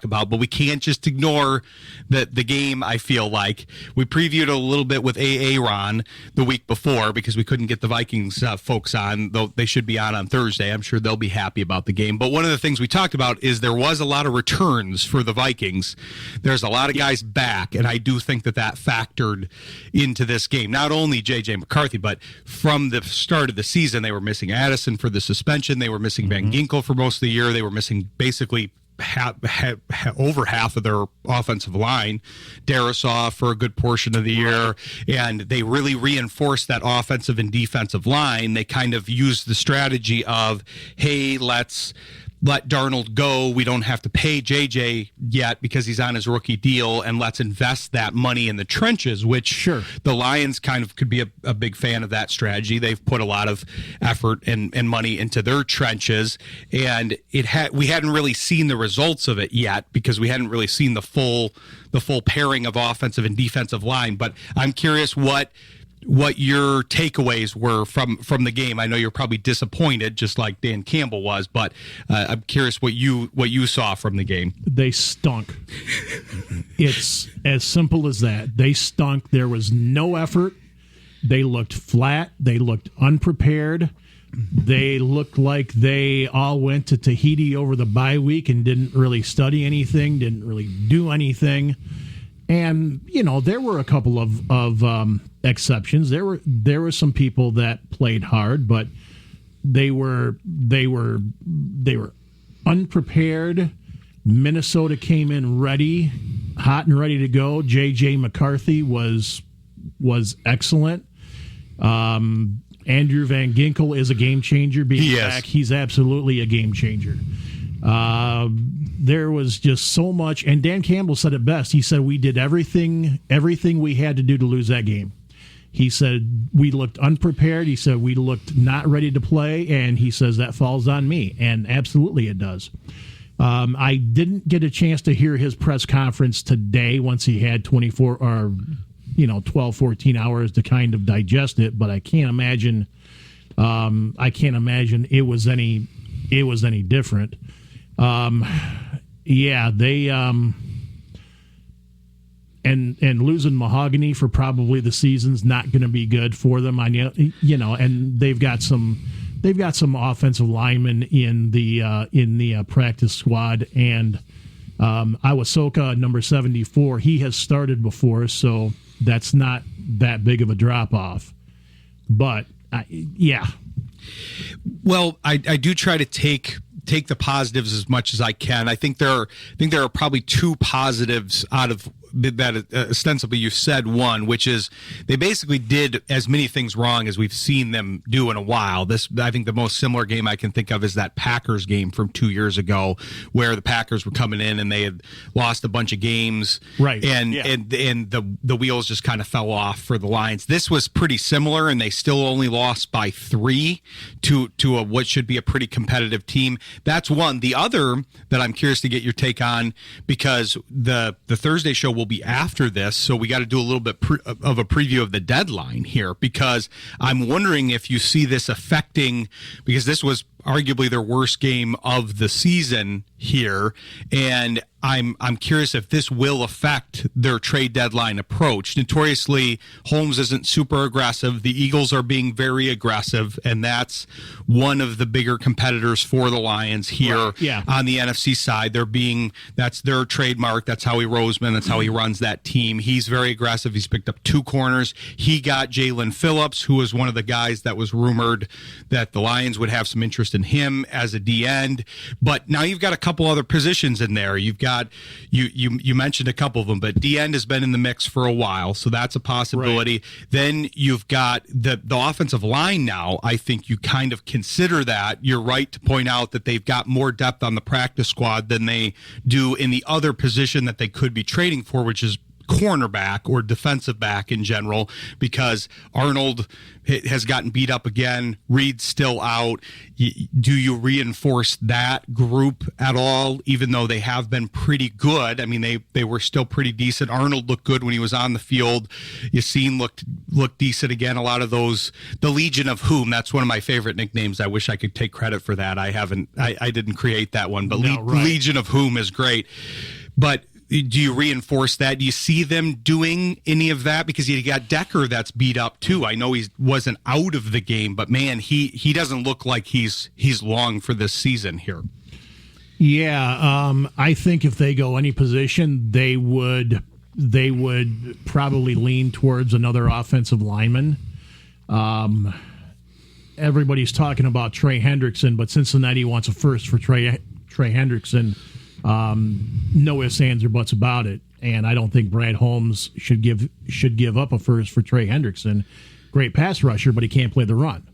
about, but we can't just ignore the game. I feel like we previewed a little bit with Aaron the week before because we couldn't get the Vikings folks on, though they should be on Thursday. I'm sure they'll be happy about the game. But one of the things we talked about is there was a lot of returns for the Vikings. There's a lot of guys back, and I do think that factored into this game. Not only J.J. McCarthy, but from the start of the season, they were missing Addison for the suspension. They were missing Van Ginkel for most of the year. They were missing basically over half of their offensive line, Darisaw for a good portion of the year, and they really reinforced that offensive and defensive line. They kind of used the strategy of, hey, let's let Darnold go. We don't have to pay JJ yet because he's on his rookie deal, and let's invest that money in the trenches, which the Lions kind of could be a big fan of that strategy. They've put a lot of effort and money into their trenches, and we hadn't really seen the results of it yet because we hadn't really seen the full pairing of offensive and defensive line. But I'm curious what your takeaways were from the game. I know you're probably disappointed, just like Dan Campbell was, but I'm curious what you saw from the game. They stunk. It's as simple as that. They stunk. There was no effort. They looked flat. They looked unprepared. They looked like they all went to Tahiti over the bye week and didn't really study anything, didn't really do anything. And, there were a couple of exceptions. There were some people that played hard, but they were unprepared. Minnesota came in ready, hot and ready to go. J.J. McCarthy was excellent. Andrew Van Ginkel is a game changer. Being back, he's absolutely a game changer. There was just so much, and Dan Campbell said it best. He said we did everything we had to do to lose that game. He said we looked unprepared. He said we looked not ready to play, and he says that falls on me, and absolutely it does. I didn't get a chance to hear his press conference today once he had 24 or 12, 14 hours to kind of digest it, but I can't imagine it was any different. They and losing Mahogany for probably the season's not going to be good for them. I know, and they've got some offensive linemen in the practice squad, and Iwasoka, number 74, he has started before, so that's not that big of a drop off. But well, I do try to take the positives as much as I can. I think there are probably two positives out of that ostensibly you said one, which is they basically did as many things wrong as we've seen them do in a while. I think the most similar game I can think of is that Packers game from 2 years ago, where the Packers were coming in and they had lost a bunch of games, right? And the wheels just kind of fell off for the Lions. This was pretty similar, and they still only lost by 3 to what should be a pretty competitive team. That's one. The other that I'm curious to get your take on, because the Thursday show will be after this, so we got to do a little bit of a preview of the deadline here, because I'm wondering if you see this affecting, because this was arguably their worst game of the season here, and I'm curious if this will affect their trade deadline approach. Notoriously, Holmes isn't super aggressive. The Eagles are being very aggressive, and that's one of the bigger competitors for the Lions here on the NFC side. That's their trademark. That's Howie Roseman. That's how he runs that team. He's very aggressive. He's picked up 2 corners. He got Jalen Phillips, who was one of the guys that was rumored that the Lions would have some interest in him as a D end. But now you've got a couple other positions in there. You've got you mentioned a couple of them, but D end has been in the mix for a while, so that's a possibility. Right. Then you've got the offensive line now. I think you kind of consider that. You're right to point out that they've got more depth on the practice squad than they do in the other position that they could be trading for, which is cornerback or defensive back in general, because Arnold has gotten beat up again. Reed's still out. Do you reinforce that group at all, even though they have been pretty good? I mean, they were still pretty decent. Arnold looked good when he was on the field. Yassine looked decent again. A lot of those, the Legion of Whom, that's one of my favorite nicknames. I wish I could take credit for that. I didn't create that one, but Legion of Whom is great. But do you reinforce that? Do you see them doing any of that? Because you got Decker that's beat up too. I know he wasn't out of the game, but man, he doesn't look like he's long for this season here. Yeah, I think if they go any position, they would probably lean towards another offensive lineman. Everybody's talking about Trey Hendrickson, but Cincinnati wants a first for Trey Hendrickson. No ifs, ands, or buts about it. And I don't think Brad Holmes should give up a first for Trey Hendrickson. Great pass rusher, but he can't play the run.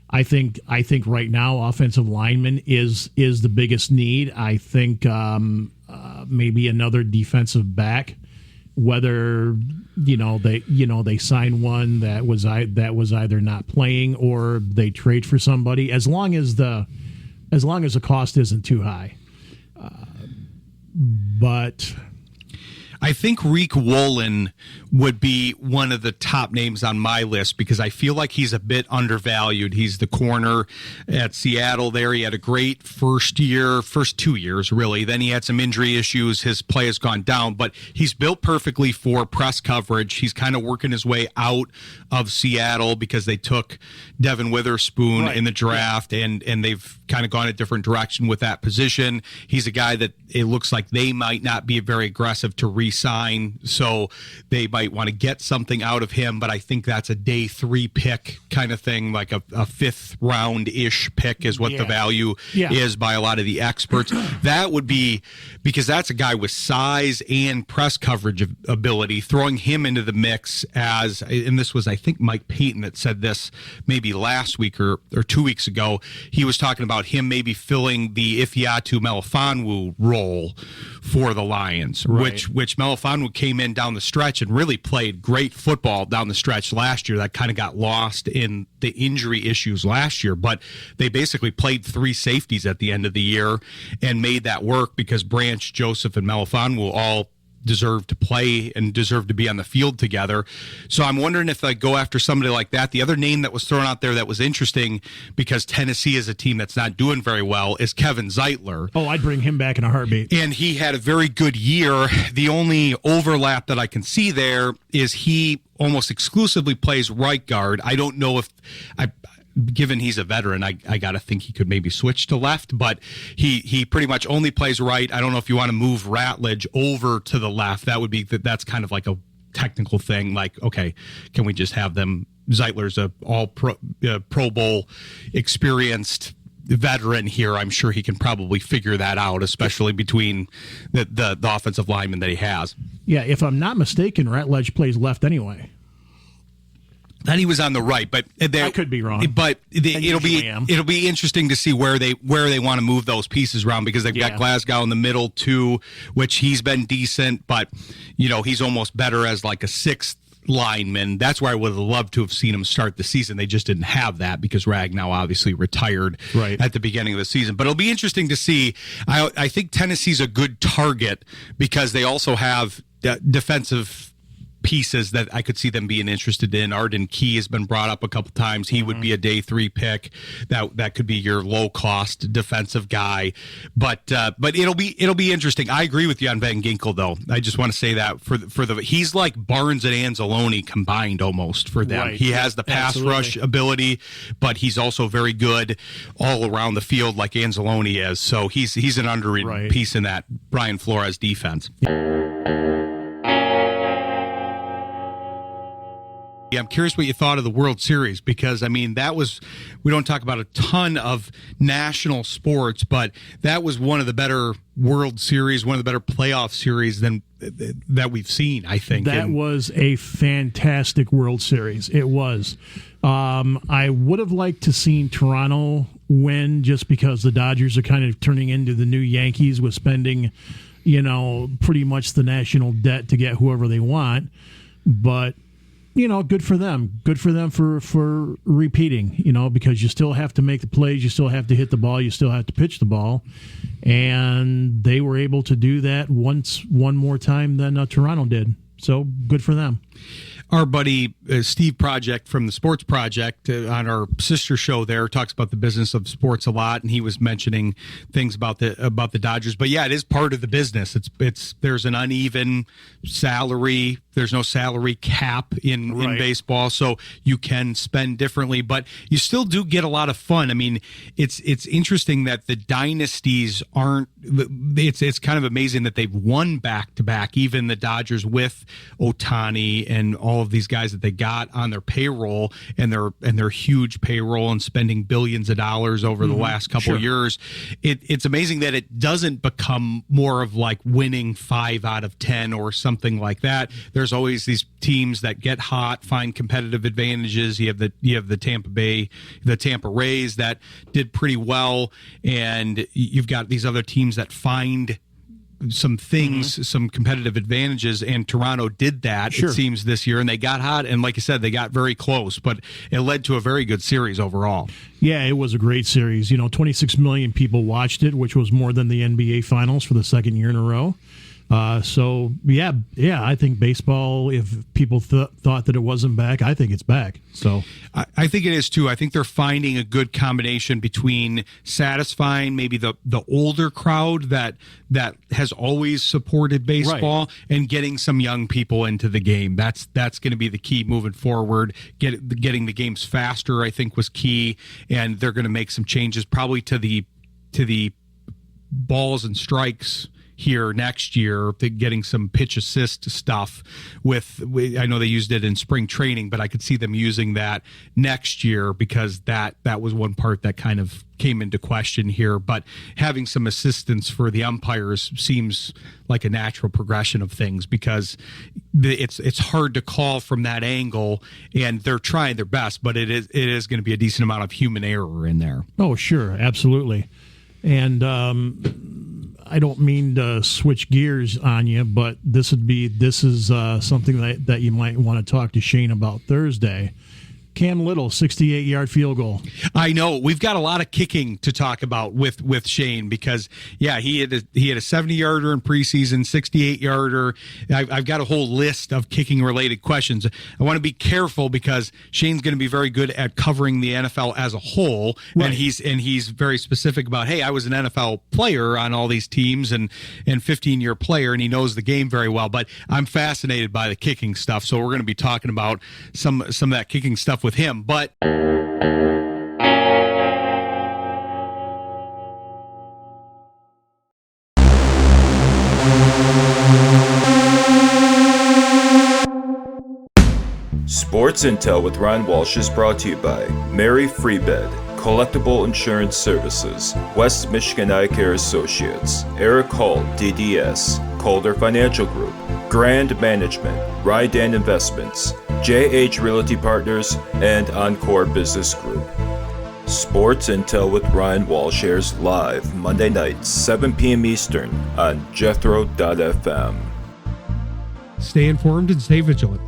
I think right now offensive lineman is the biggest need. I think maybe another defensive back. Whether they sign one that was either not playing or they trade for somebody, as long as the cost isn't too high. But I think Reek Wolin would be one of the top names on my list because I feel like he's a bit undervalued. He's the corner at Seattle there. He had a great first 2 years, really. Then he had some injury issues. His play has gone down, but he's built perfectly for press coverage. He's kind of working his way out of Seattle because they took Devin Witherspoon in the draft, and they've kind of gone a different direction with that position. He's a guy that it looks like they might not be very aggressive to re-sign, so they might want to get something out of him, but I think that's a day 3 pick kind of thing, like a 5th round-ish pick is what the value is by a lot of the experts. That would be, because that's a guy with size and press coverage ability, throwing him into the mix as, and this was, I think, Mike Payton that said this maybe last week or 2 weeks ago. He was talking about him maybe filling the Ifeatu Melifonwu role for the Lions, which Melifonwu came in down the stretch and really played great football down the stretch last year. That kind of got lost in the injury issues last year, but they basically played 3 safeties at the end of the year and made that work because Branch, Joseph, and Melifonwu all deserve to play and deserve to be on the field together. So I'm wondering if I go after somebody like that. The other name that was thrown out there that was interesting, because Tennessee is a team that's not doing very well, is Kevin Zeitler. Oh, I'd bring him back in a heartbeat. And he had a very good year. The only overlap that I can see there is he almost exclusively plays right guard. I don't know if given he's a veteran, I got to think he could maybe switch to left, but he pretty much only plays right. I don't know if you want to move Ratledge over to the left. That's kind of like a technical thing. Like, okay, can we just have them? Zeitler's a all Pro Bowl experienced veteran here. I'm sure he can probably figure that out, especially between the offensive lineman that he has. Yeah, if I'm not mistaken, Ratledge plays left anyway. And he was on the right, but I could be wrong. But it'll be interesting to see where they want to move those pieces around, because they've got Glasgow in the middle too, which he's been decent, but he's almost better as like a 6th lineman. That's where I would have loved to have seen him start the season. They just didn't have that because Ragnow obviously retired at the beginning of the season. But it'll be interesting to see. I think Tennessee's a good target because they also have defensive pieces that I could see them being interested in. Arden Key has been brought up a couple times. He would be a day 3 pick. That could be your low cost defensive guy. But it'll be interesting. I agree with you on Van Ginkel though. I just want to say that for the he's like Barnes and Anzalone combined almost for them. He has the pass rush ability, but he's also very good all around the field like Anzalone is. So he's an underrated piece in that Brian Flores defense. Yeah, I'm curious what you thought of the World Series, because, I mean, we don't talk about a ton of national sports, but that was one of the better World Series, one of the better playoff series that we've seen, I think. That was a fantastic World Series. It was. I would have liked to seen Toronto win just because the Dodgers are kind of turning into the new Yankees with spending pretty much the national debt to get whoever they want. But, good for them. Good for them for repeating, because you still have to make the plays. You still have to hit the ball. You still have to pitch the ball. And they were able to do that one more time than Toronto did. So good for them. Our buddy Steve Project from the Sports Project on our sister show there talks about the business of sports a lot, and he was mentioning things about the Dodgers. But yeah, it is part of the business. It's there's an uneven salary. There's no salary cap in baseball, so you can spend differently, but you still do get a lot of fun. I mean, it's interesting that the dynasties aren't. It's kind of amazing that they've won back to back. Even the Dodgers with Ohtani and all of these guys that they got on their payroll and their huge payroll and spending billions of dollars over the last couple of years. It's amazing that it doesn't become more of like winning 5 out of 10 or something like that. There's always these teams that get hot, find competitive advantages. You have the Tampa Rays that did pretty well, and you've got these other teams that find some things, some competitive advantages, and Toronto did that, it seems, this year, and they got hot, and like you said, they got very close, but it led to a very good series overall. Yeah, it was a great series. 26 million people watched it, which was more than the NBA Finals for the second year in a row. So I think baseball, if people thought that it wasn't back, I think it's back. So I think it is too. I think they're finding a good combination between satisfying maybe the older crowd that has always supported baseball and getting some young people into the game. That's going to be the key moving forward. Getting the games faster, I think, was key, and they're going to make some changes probably to the balls and strikes here next year, getting some pitch assist stuff I know they used it in spring training, but I could see them using that next year because that was one part that kind of came into question here. But having some assistance for the umpires seems like a natural progression of things because it's hard to call from that angle, and they're trying their best, but it is going to be a decent amount of human error in there. Oh, sure, absolutely. And I don't mean to switch gears on you, but this is something that you might want to talk to Shayne about Thursday. Cam Little, 68-yard field goal. I know. We've got a lot of kicking to talk about with Shayne because, yeah, he had a 70-yarder in preseason, 68-yarder. I've got a whole list of kicking-related questions. I want to be careful because Shayne's going to be very good at covering the NFL as a whole, and he's very specific about, hey, I was an NFL player on all these teams and 15-year player, and he knows the game very well. But I'm fascinated by the kicking stuff, so we're going to be talking about some of that kicking stuff with him, but Sports Intel with Ryan Walsh is brought to you by Mary Freebed, Collectible Insurance Services, West Michigan Eye Care Associates, Eric Hall, DDS, Calder Financial Group, Grand Management, Rydan Investments, JH Realty Partners, and Encore Business Group. Sports Intel with Ryan Walsh airs live Monday nights, 7 p.m. Eastern on Jethro FM. Stay informed and stay vigilant.